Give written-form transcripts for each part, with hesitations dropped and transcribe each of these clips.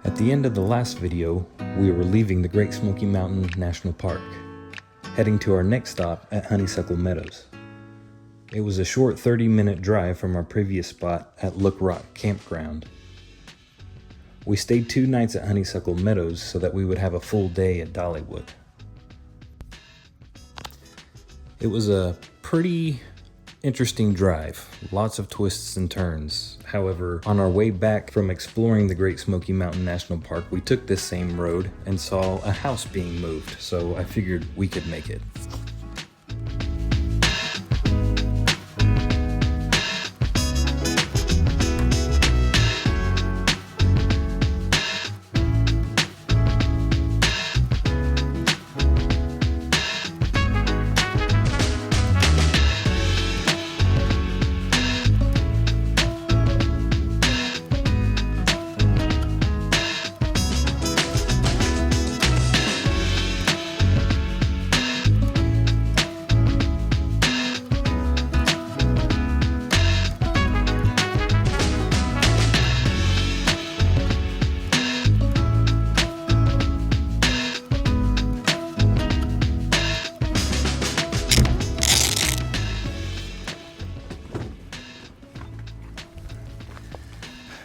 At the end of the last video, we were leaving the Great Smoky Mountain National Park, heading to our next stop at Honeysuckle Meadows. It was a short 30-minute drive from our previous spot at Look Rock Campground. We stayed 2 nights at Honeysuckle Meadows so that we would have a full day at Dollywood. It was a pretty interesting drive, lots of twists and turns. However, on our way back from exploring the Great Smoky Mountain National Park, we took this same road and saw a house being moved, so I figured we could make it.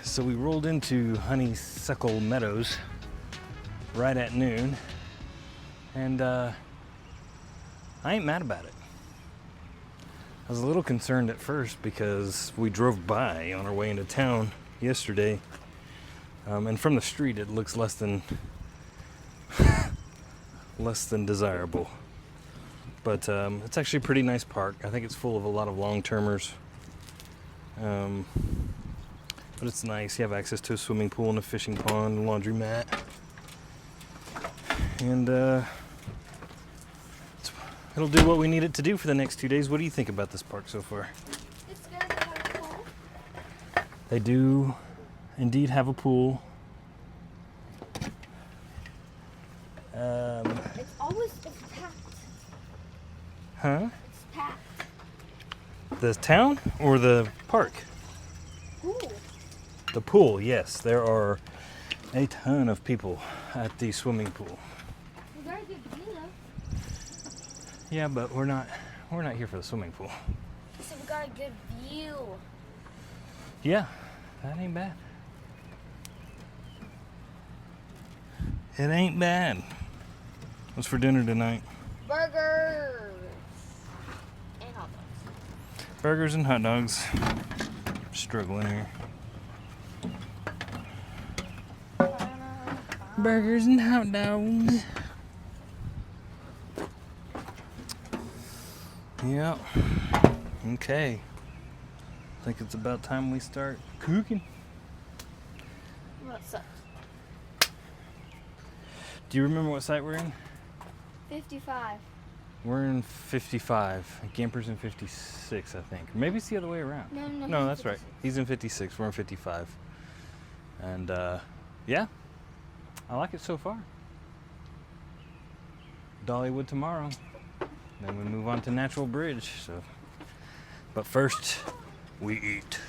So we rolled into Honeysuckle Meadows right at noon, and I ain't mad about it. I was a little concerned at first because we drove by on our way into town yesterday, and from the street it looks less than desirable. But it's actually a pretty nice park. I think it's full of a lot of long-termers. But it's nice. You have access to a swimming pool and a fishing pond, a laundromat. And it'll do what we need it to do for the next 2 days. What do you think about this park so far? It's good. They have a pool. They do indeed have a pool. It's packed. Huh? It's packed. The town or the park? Pool. The pool, yes. There are a ton of people at the swimming pool. We got a good view though. Yeah, but we're not here for the swimming pool. So we got a good view. Yeah, that ain't bad. It ain't bad. What's for dinner tonight? Burgers and hot dogs. Burgers and hot dogs. Struggling here. Burgers and hot dogs. Yep. Okay. I think it's about time we start cooking. What's up? Do you remember what site we're in? 55. We're in 55. Gamper's in 56, I think. Maybe it's the other way around. No, that's right. He's in 56. We're in 55. And yeah, I like it so far. Dollywood tomorrow. Then we move on to Natural Bridge. So, but first, we eat.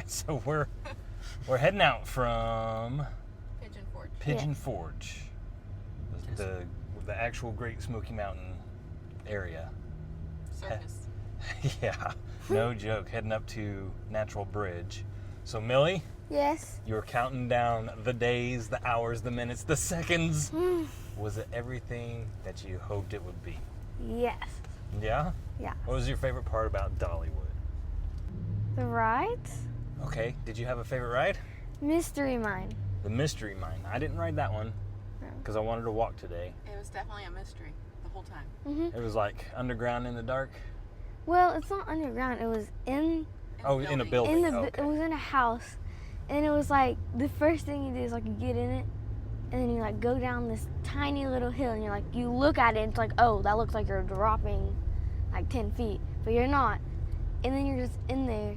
So we're heading out from Pigeon Forge. Pigeon Forge. the actual Great Smoky Mountain area. Circus. Yeah, no joke. Heading up to Natural Bridge. So Millie, Yes. you were counting down the days, the hours, the minutes, the seconds. Was it everything that you hoped it would be? Yes. Yeah? Yeah. What was your favorite part about Dollywood? The rides? Okay, did you have a favorite ride? Mystery Mine. The Mystery Mine. I didn't ride that one No. because I wanted to walk today. It was definitely a mystery the whole time. Mhm. It was like underground in the dark. Well, it's not underground. It was in Oh, in a building. It was in a house, and it was like the first thing you do is like you get in it, and then you like go down this tiny little hill, and you're like you look at it, and it's like, oh, that looks like you're dropping like 10 feet, but you're not, and then you're just in there,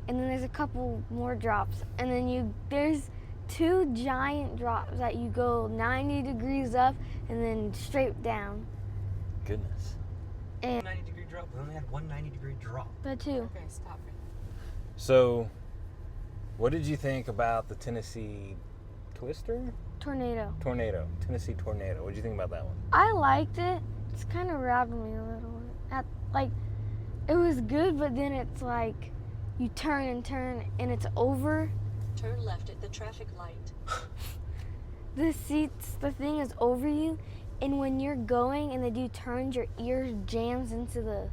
and then there's a couple more drops, and then there's 2 giant drops that you go 90 degrees up and then straight down. Goodness. And 90-degree drop. We only had one 90-degree drop. the 2. Okay, stop it. So, what did you think about the Tennessee Twister? Tornado. Tornado. Tennessee Tornado. What did you think about that one? I liked it. It's kind of rattled me a little. It was good, but then it's like you turn and it's over. Turn left at the traffic light. The thing is over you, and when you're going and the dude turns, your ear jams into the.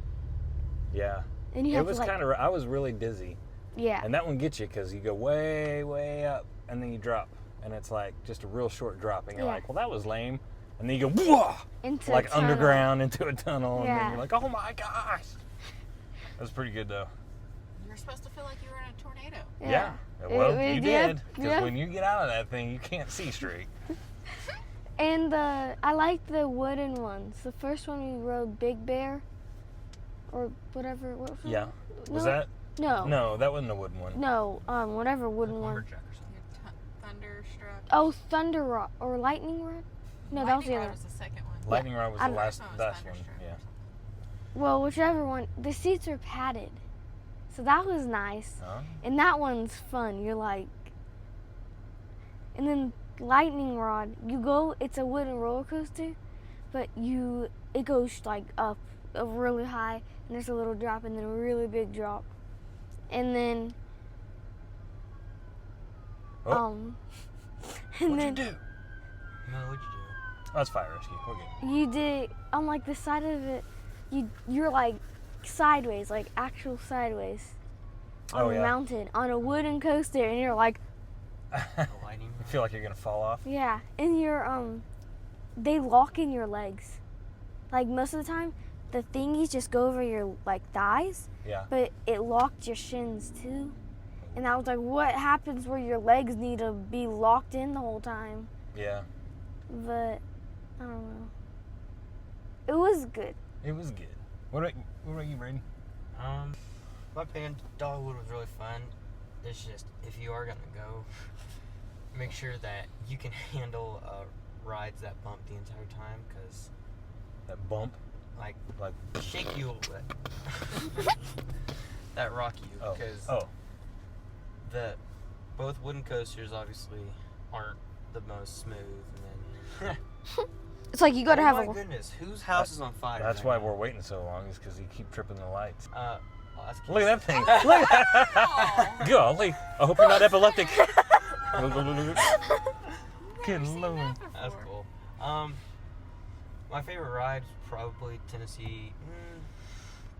Yeah. And you It have was to like. kind of, I was really dizzy. Yeah. And that one gets you because you go way, way up and then you drop. And it's like just a real short drop. And you're Yeah. like, well, that was lame. And then you go, whoa! Into Like a tunnel. underground into a tunnel. And then Yeah. you're like, oh my gosh. That was pretty good though. You were supposed to feel like you were in a tornado. Yeah. Well, you yeah, did. Because yeah. when you get out of that thing, you can't see straight. And I liked the wooden ones. The first one we rode Big Bear, or whatever. What was it? Yeah. Was No. that? No. No, that wasn't a wooden one. No. Whatever wooden one. Lumberjack or something. You had Thunderstruck. Oh, Thunder Rod or Lightning Rod. No, that was the Lightning other. Rod was the second one. Lightning Rod was I- the last First one was one. Thunderstruck. Yeah. Well, whichever one. The seats are padded, so that was nice. Huh? And that one's fun. You're like, and then Lightning Rod. It's a wooden roller coaster, but it goes like up really high, and there's a little drop, and then a really big drop, and then Oh. and What'd then you do? No, what'd you do? Oh, that's fire rescue. We're good. you did on like the side of it. You're like sideways, like actual sideways. On Oh, a yeah. mountain, on a wooden coaster, and you're like, A lightning You rod? feel like you're gonna fall off? yeah, and they lock in your legs. Like most of the time, the thingies just go over your like thighs, Yeah. but it locked your shins too. And I was like, what happens where your legs need to be locked in the whole time? Yeah. But I don't know. It was good. It was good. What about you, Braden? My opinion, Dollywood was really fun. It's just, if you are gonna go, make sure that you can handle rides that bump the entire time, because That bump? like Like, shake you a little bit. That rock you, oh. because Oh. both wooden coasters obviously aren't the most smooth, and then It's like you gotta oh have my a. goodness, whose house is on fire? That's right why now? we're waiting so long, is because you keep tripping the lights. Oh, that's Look at that thing. Look at that. Golly. I hope you're not epileptic. Good lord. That's cool. My favorite ride was probably Tennessee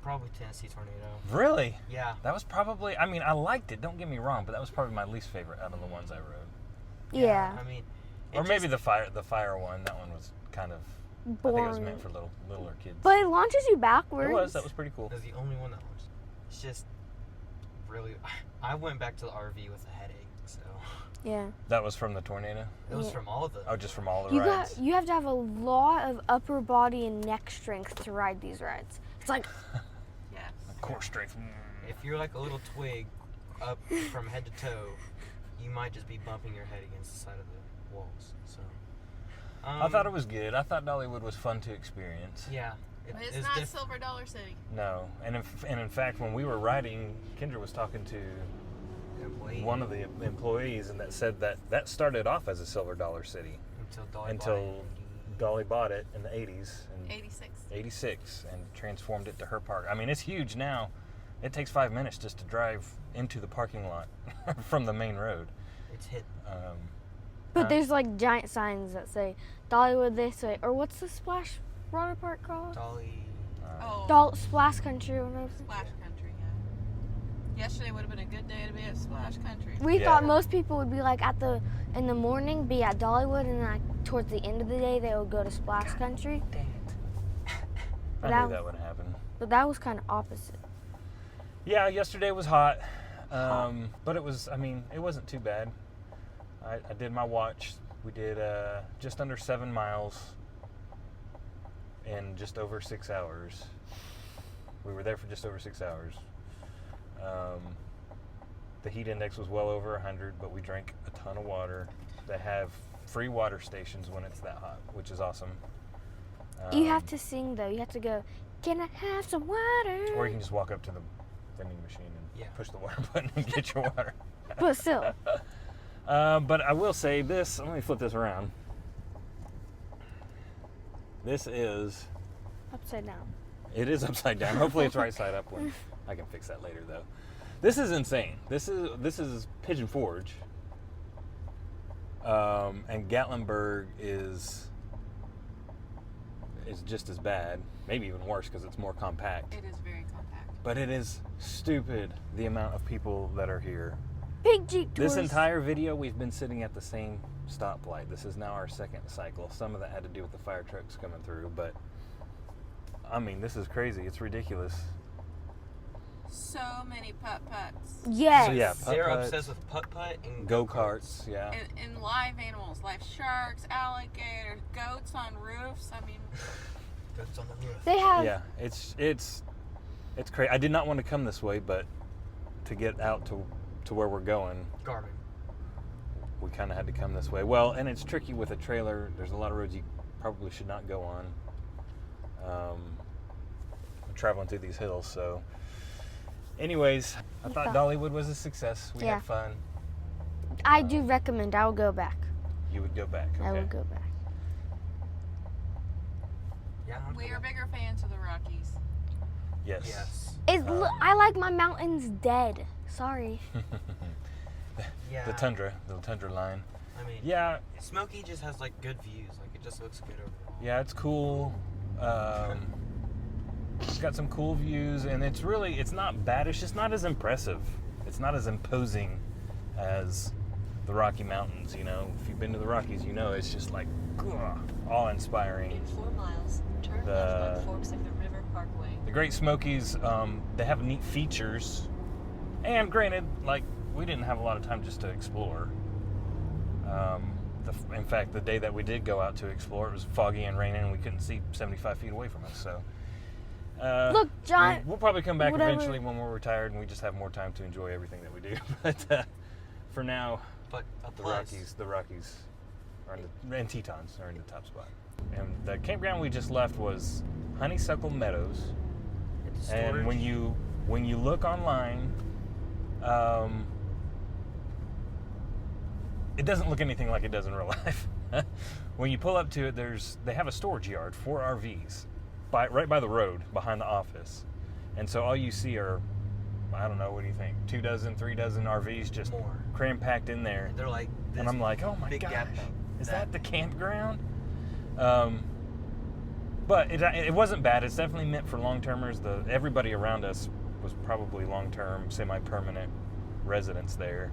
Tornado. Really? Yeah. That was probably, I mean, I liked it, don't get me wrong, but that was probably my least favorite out of the ones I rode. Yeah. I mean, Or maybe the fire one. That one was kind of, I think it was Boring. meant for littler kids. But it launches you backwards. It was. That was pretty cool. That's the only one that was. It's just really. I went back to the RV with a headache, so Yeah. That was from the tornado? it was Yeah. from all of the. Oh, just from all the rides? You have to have a lot of upper body and neck strength to ride these rides. It's like Yes. Core strength. If you're like a little twig up from head to toe, you might just be bumping your head against the side of the walls. So. I thought it was good. I thought Dollywood was fun to experience. Yeah. But it's not Silver Dollar City. No, and in fact, when we were riding, Kendra was talking to one of the employees, and that said that started off as a Silver Dollar City until Dolly until Body Dolly bought it in the 80s. 86. 86 and transformed it to her park. I mean, it's huge now. It takes 5 minutes just to drive into the parking lot from the main road. It's hit. But there's like giant signs that say Dollywood this way, or what's the splash water park called? Dolly. Splash Country or whatever. Splash Country, yeah. Yesterday would have been a good day to be at Splash Country. We thought most people would be like in the morning be at Dollywood, and like towards the end of the day they would go to Splash Country. Dang it. I knew that would happen. But that was kind of opposite. Yeah, yesterday was hot. But it was, I mean, it wasn't too bad. I did my watch. We did just under 7 miles in just over 6 hours. We were there for just over 6 hours. The heat index was well over 100, but we drank a ton of water. They have free water stations when it's that hot, which is awesome. You have to sing though. You have to go, "Can I have some water?" Or you can just walk up to the vending machine and push the water button and get your water. But still. But I will say this. Let me flip this around. This is... Upside down. It is upside down. Hopefully it's right side up. When I can fix that later, though. This is insane. This is Pigeon Forge. And Gatlinburg is just as bad. Maybe even worse because it's more compact. It is very compact. But it is stupid the amount of people that are here. Big Jeep tours. This entire video, we've been sitting at the same stoplight. This is now our second cycle. Some of that had to do with the fire trucks coming through, but I mean, this is crazy. It's ridiculous. So many putt-putts. Yes. So yeah, They're putt-putts, obsessed with putt-putt and go-karts. Yeah. And live animals, live sharks, alligators, goats on roofs. I mean, goats on the roof. They have. Yeah, it's crazy. I did not want to come this way, but to get out to where we're going, Garmin. we kind of had to come this way. Well, and it's tricky with a trailer. There's a lot of roads you probably should not go on. Traveling through these hills, so. Anyways, I thought Dollywood was a success. We had fun. I do recommend. I will go back. You would go back. Okay. I will go back. Yeah. we are bigger fans of the Rockies. Yes. Yes. I like my mountains dead. Sorry. Yeah. The tundra line. I mean, Yeah, Smoky just has like good views. Like it just looks good overall. yeah, it's cool. It's got some cool views, and it's not bad. It's just not as impressive. It's not as imposing as the Rocky Mountains. You know, if you've been to the Rockies, you know it's just like awe-inspiring. In 4 miles, turn left on Forks of the River Parkway. The Great Smokies, they have neat features, and granted, like we didn't have a lot of time just to explore. In fact, the day that we did go out to explore, it was foggy and raining, and we couldn't see 75 feet away from us. So, Look, John. we'll probably come back whatever. eventually when we're retired, and we just have more time to enjoy everything that we do. But for now, But a the plus, Rockies, are and Tetons are in the top spot. And the campground we just left was Honeysuckle Meadows. it's And storage. when you look online, it doesn't look anything like it does in real life. When you pull up to it, they have a storage yard for RVs, right by the road behind the office, and so all you see are, I don't know, what do you think? 2 dozen, 3 dozen RVs just More. cram packed in there, They're like this and I'm like, oh my big gosh, gap. is that the campground? But it wasn't bad. It's definitely meant for long-termers. Everybody around us was probably long-term, semi-permanent residents there.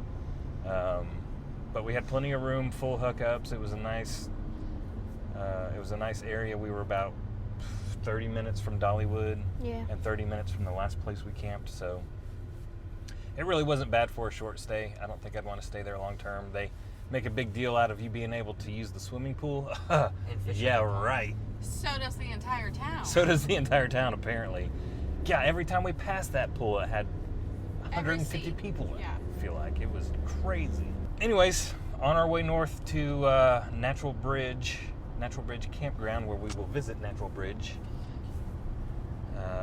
But we had plenty of room, full hookups. It was a nice area. We were about 30 minutes from Dollywood and 30 minutes from the last place we camped. So it really wasn't bad for a short stay. I don't think I'd want to stay there long-term. They make a big deal out of you being able to use the swimming pool. Yeah, right. So does the entire town. So does the entire town, apparently. Yeah, every time we passed that pool, it had Every 150 seat. people in it, Yeah. I feel like. It was crazy. Anyways, on our way north to Natural Bridge Campground, where we will visit Natural Bridge,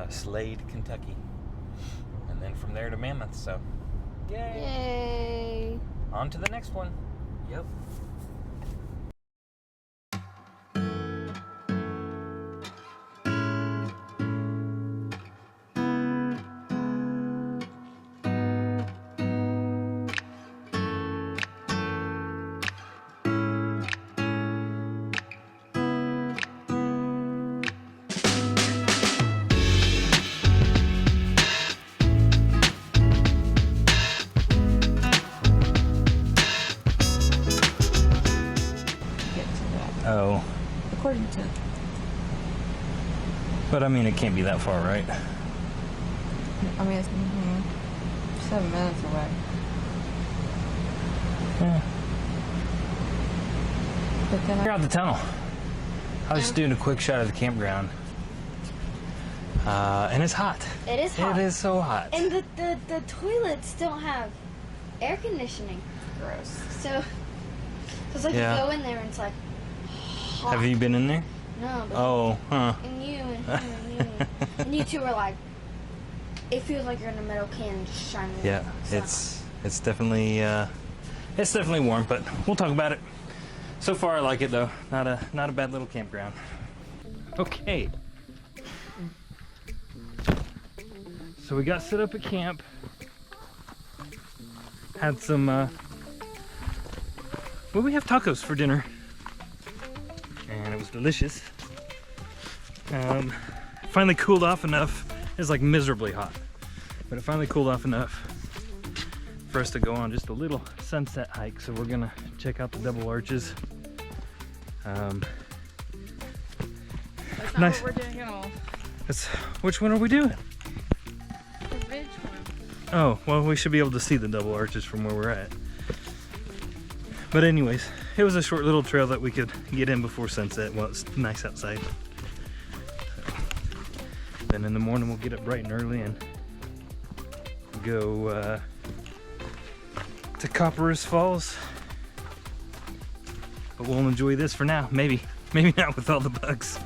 Slade, Kentucky. And then from there to Mammoth, so yay! Yay. On to the next one. Yep. according to. But I mean, it can't be that far, right? I mean, it's 7 minutes away. Yeah. But then We're out the tunnel. I was just doing a quick shot of the campground. And it's hot. It is hot. It is so hot. And the toilets don't have air conditioning. gross. So it's like Yeah. you go in there and it's like hot. Have you been in there? No, but Oh, huh. and you and him and you and you two are like, it feels like you're in a metal can just shining. in Yeah, the sun. it's definitely warm, but we'll talk about it. So far, I like it though. Not a bad little campground. Okay. So we got set up at camp. Had some. Well, we have tacos for dinner, and it was delicious. Finally cooled off enough. It was like miserably hot, but it finally cooled off enough for us to go on just a little sunset hike. So we're gonna check out the double arches. That's not Nice. what we're doing at all. Which one are we doing? The ridge one. Oh, well, we should be able to see the double arches from where we're at. But anyways, it was a short little trail that we could get in before sunset while it's nice outside. Then in the morning we'll get up bright and early and go to Copperas Falls. But we'll enjoy this for now. Maybe not with all the bugs.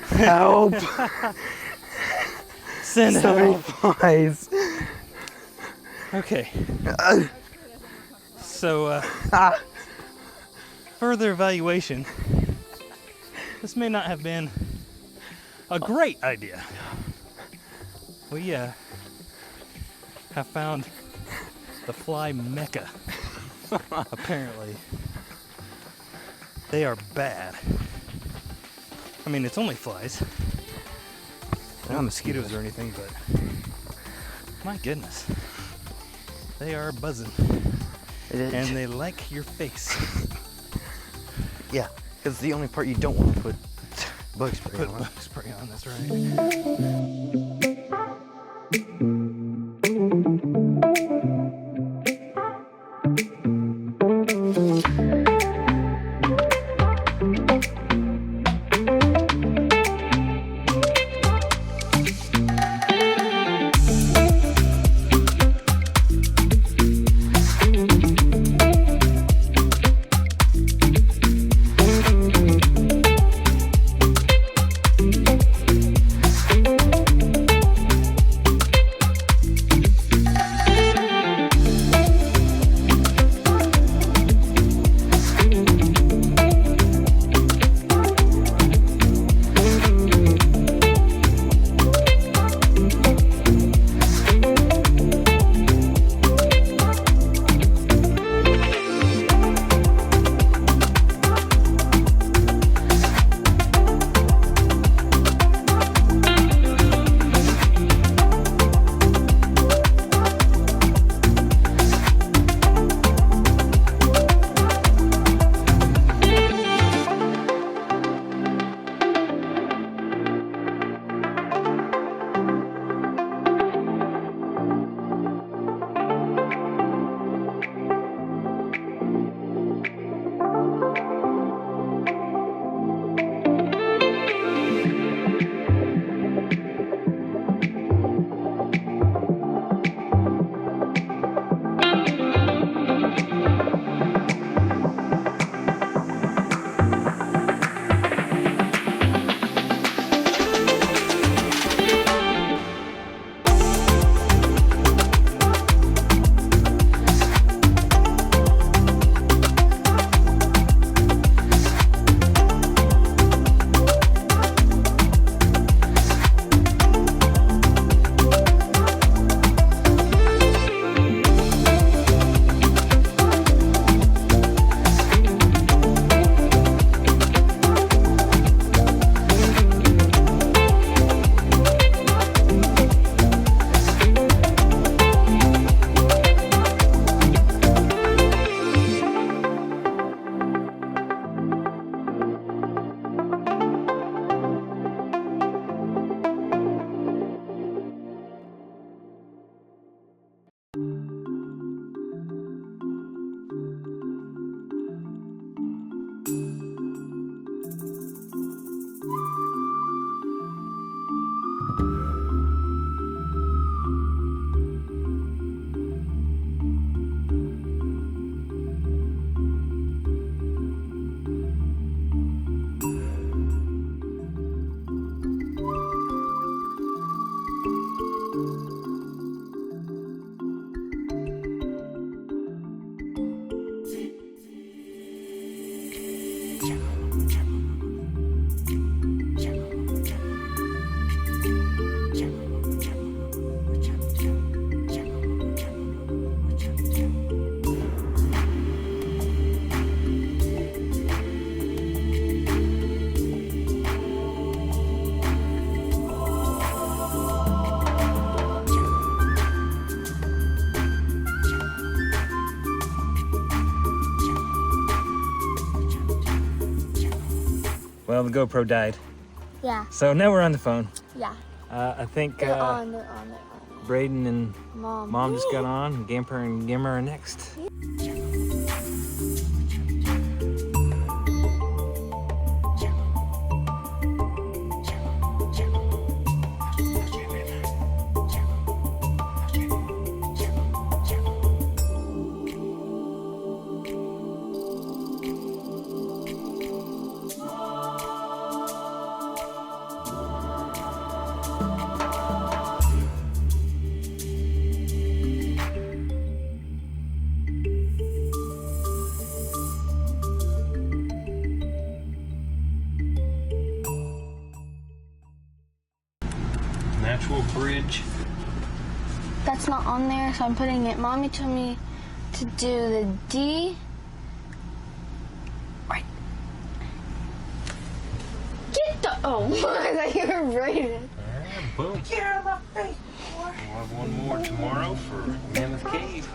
Help! Send Somebody flies. Okay. So, further evaluation. This may not have been a great idea. We have found the fly mecca. Apparently, they are bad. I mean, it's only flies. Not mosquitoes or anything, but my goodness, they are buzzing, and they like your face. Yeah, because the only part you don't want to put bug spray Put on. bug spray on, that's right. Well, the GoPro died. Yeah. So now we're on the phone. Yeah. I think They're on. They're on. Braden and Mom. just got on. Gamper and Gimmer are next. Natural bridge. That's not on there, so I'm putting it. Mommy told me to do the D. Right. Get the. Oh, I thought you were braided. Boom. Get out of my face, boy. We'll have one more tomorrow for Mammoth Cave.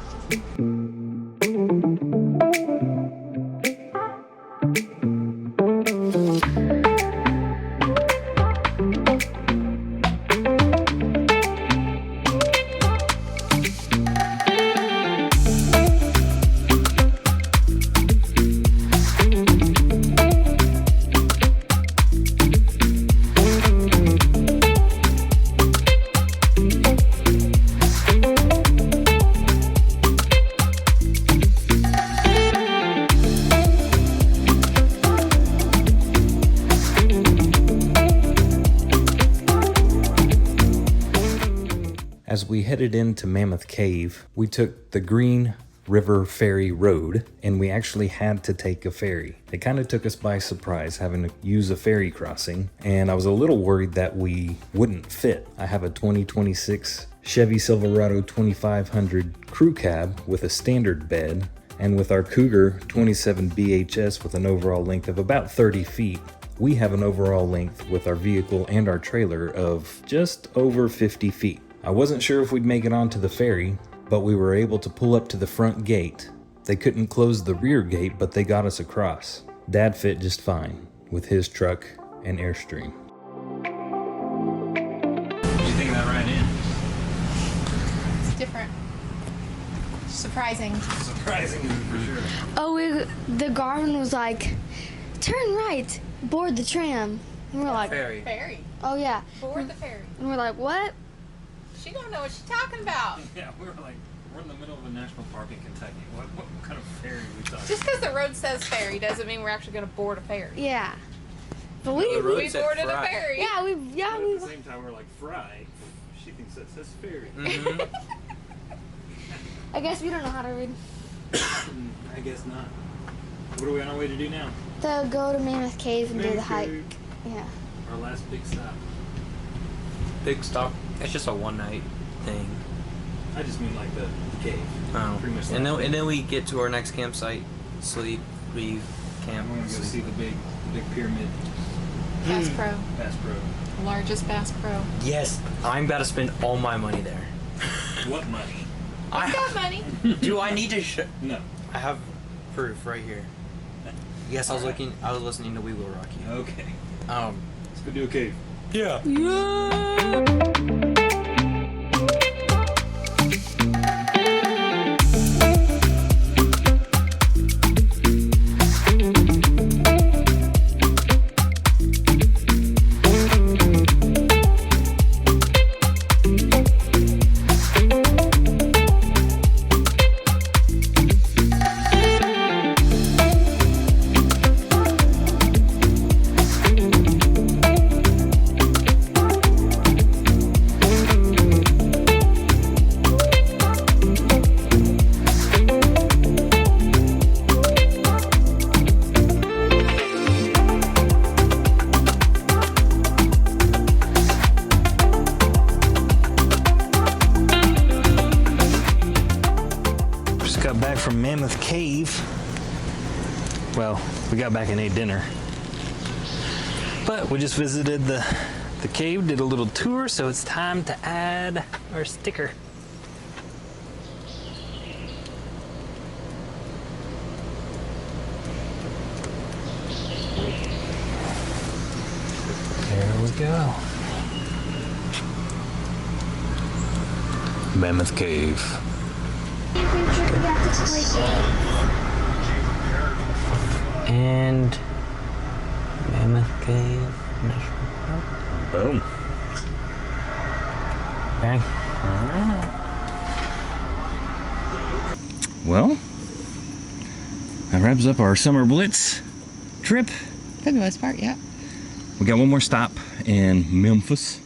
As we headed into Mammoth Cave, we took the Green River Ferry Road, and we actually had to take a ferry. It kind of took us by surprise having to use a ferry crossing, and I was a little worried that we wouldn't fit. I have a 2026 Chevy Silverado 2500 crew cab with a standard bed, and with our Cougar 27 BHS with an overall length of about 30 feet, we have an overall length with our vehicle and our trailer of just over 50 feet. I wasn't sure if we'd make it onto the ferry, but we were able to pull up to the front gate. They couldn't close the rear gate, but they got us across. Dad fit just fine with his truck and Airstream. What do you think of that ride in? It's different. Surprising. Surprising for sure. Oh, the Garmin was like, turn right, board the tram. And we're like, Ferry. oh yeah. Board the ferry. And we're like, what? She don't know what she's talking about. Yeah, we're in the middle of a national park in Kentucky. What kind of ferry are we talking? Just because the road says ferry doesn't mean we're actually going to board a ferry. Yeah. But we We boarded a ferry. Yeah, But at the same time, we're like, fry. She thinks that says ferry. I guess we don't know how to read. I guess not. What are we on our way to do now? To go to Mammoth Cave and do the Mammoth hike. Cave. Yeah. Our last big stop. Big stop. It's just a one night thing. I just mean like the cave. Oh. Pretty much. And then we get to our next campsite, sleep, leave, camp. I'm gonna go see the big pyramid. Bass Pro. Bass Pro. Largest Bass Pro. Yes, I'm about to spend all my money there. What money? I got money. Do I need to No. I have proof right here. Yes, I was listening to We Will Rock You. Okay. Let's go do a cave. Yeah. Got back from Mammoth Cave. Well, we got back and ate dinner. But we just visited the cave, did a little tour, so it's time to add our sticker. go. Mammoth Cave. And Mammoth Cave National Park. Boom. Okay. Well, that wraps up our summer Blitz trip. For the most part, yeah. We got one more stop in Memphis.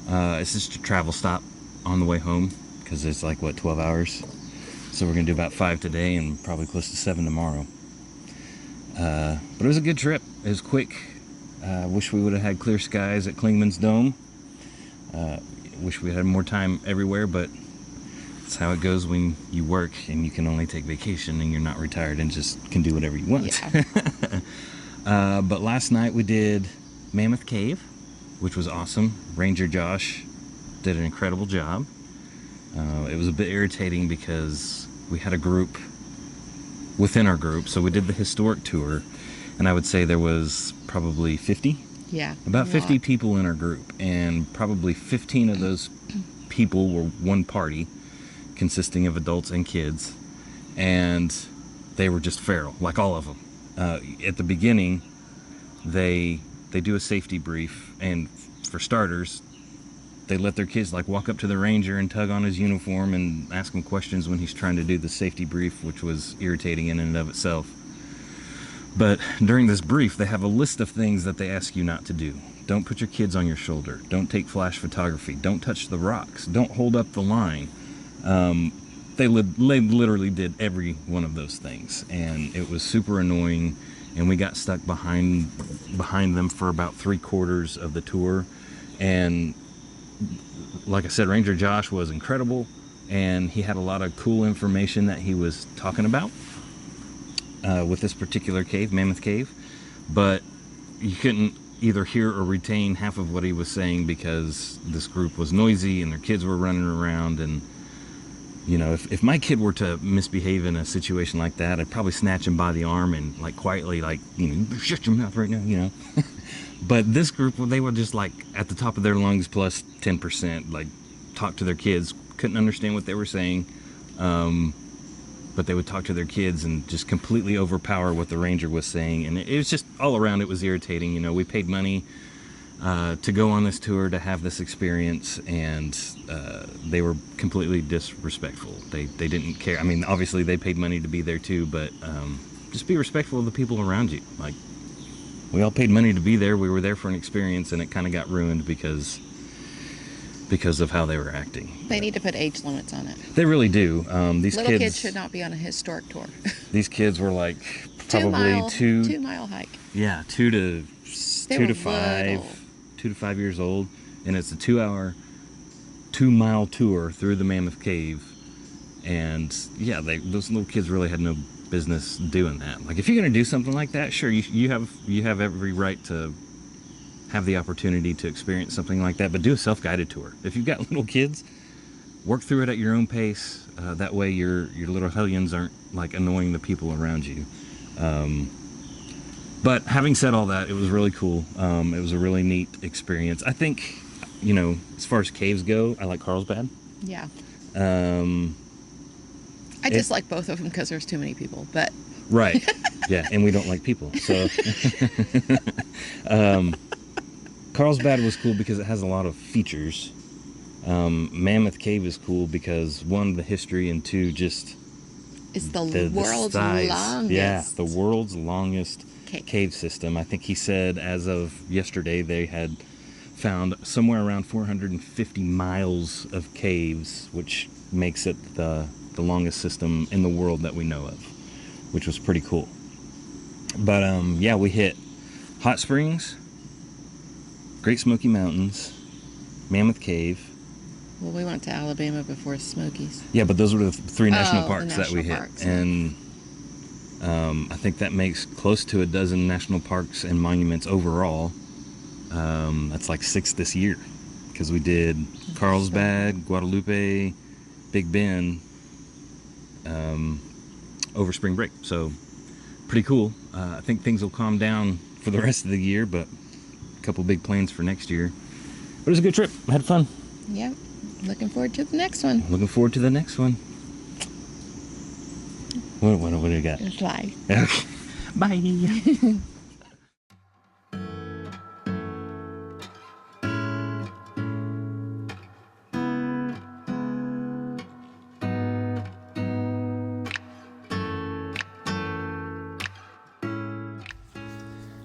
It's just a travel stop on the way home because it's like, what, 12 hours? So we're going to do about 5 today and probably close to 7 tomorrow. But it was a good trip. It was quick. Wish we would have had clear skies at Klingman's Dome. Wish we had more time everywhere, but it's how it goes when you work and you can only take vacation and you're not retired and just can do whatever you want. Yeah. But last night we did Mammoth Cave, which was awesome. Ranger Josh did an incredible job. It was a bit irritating because we had a group within our group, so we did the historic tour, and I would say there was probably 50. Yeah. About a 50 lot. people in our group, and probably 15 of those people were one party consisting of adults and kids, and they were just feral, like all of them. At the beginning, they do a safety brief, and for starters, they let their kids like walk up to the ranger and tug on his uniform and ask him questions when he's trying to do the safety brief, which was irritating in and of itself. But during this brief, they have a list of things that they ask you not to do. Don't put your kids on your shoulder. Don't take flash photography. Don't touch the rocks. Don't hold up the line. They literally did every one of those things, and it was super annoying, and we got stuck behind them for about 3/4 of the tour. And like I said, Ranger Josh was incredible, and he had a lot of cool information that he was talking about with this particular cave, Mammoth Cave, but you couldn't either hear or retain half of what he was saying because this group was noisy and their kids were running around. And you know, if my kid were to misbehave in a situation like that, I'd probably snatch him by the arm and like quietly, like, you know, shut your mouth right now, you know. But this group, they were just like at the top of their lungs plus 10%, like talk to their kids, couldn't understand what they were saying, but they would talk to their kids and just completely overpower what the ranger was saying. And it was just all around, it was irritating. You know, we paid money to go on this tour, to have this experience, and they were completely disrespectful. They didn't care. I mean, obviously they paid money to be there too, but just be respectful of the people around you. Like, we all paid money to be there. We were there for an experience, and it kind of got ruined because of how they were acting. They need to put age limits on it. They really do. These Little kids kids should not be on a historic tour. These kids were like probably 2 mile hike. Yeah, 2 to They 2 were to 5, little. 2 to 5 years old, and it's a 2-hour, 2-mile tour through the Mammoth Cave. And yeah, those little kids really had no business doing that. Like, if you're gonna do something like that, sure, you have every right to have the opportunity to experience something like that, but do a self-guided tour. If you've got little kids, work through it at your own pace. That way your little hellions aren't like annoying the people around you. But having said all that, it was really cool. It was a really neat experience. I think, you know, as far as caves go, I like Carlsbad. Yeah. I just like both of them because there's too many people, but Right. Yeah, and we don't like people. So Carlsbad was cool because it has a lot of features. Mammoth Cave is cool because, one, the history, and two, just it's the world's size. longest. Yeah, the world's longest Cave. cave system. I think he said as of yesterday they had found somewhere around 450 miles of caves, which makes it the longest system in the world that we know of, which was pretty cool. But yeah, we hit Hot Springs, Great Smoky Mountains, Mammoth Cave. Well, we went to Alabama before Smokies. Yeah, but those were the 3 national the parks that we national hit. parks. And I think that makes close to a dozen national parks and monuments overall. That's like 6 this year, because we did Carlsbad, Guadalupe, Big Bend over spring break. So pretty cool. I think things will calm down for the rest of the year, but couple big plans for next year. But it was a good trip. I had fun. Yep. Looking forward to the next one. Looking forward to the next one. What do you got? Bye. Okay. Bye.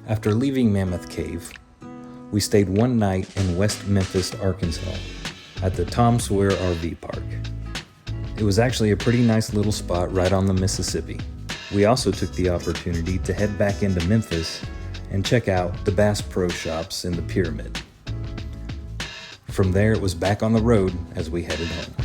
After leaving Mammoth Cave, we stayed one night in West Memphis, Arkansas, at the Tom Sawyer RV Park. It was actually a pretty nice little spot right on the Mississippi. We also took the opportunity to head back into Memphis and check out the Bass Pro Shops in the Pyramid. From there, it was back on the road as we headed home.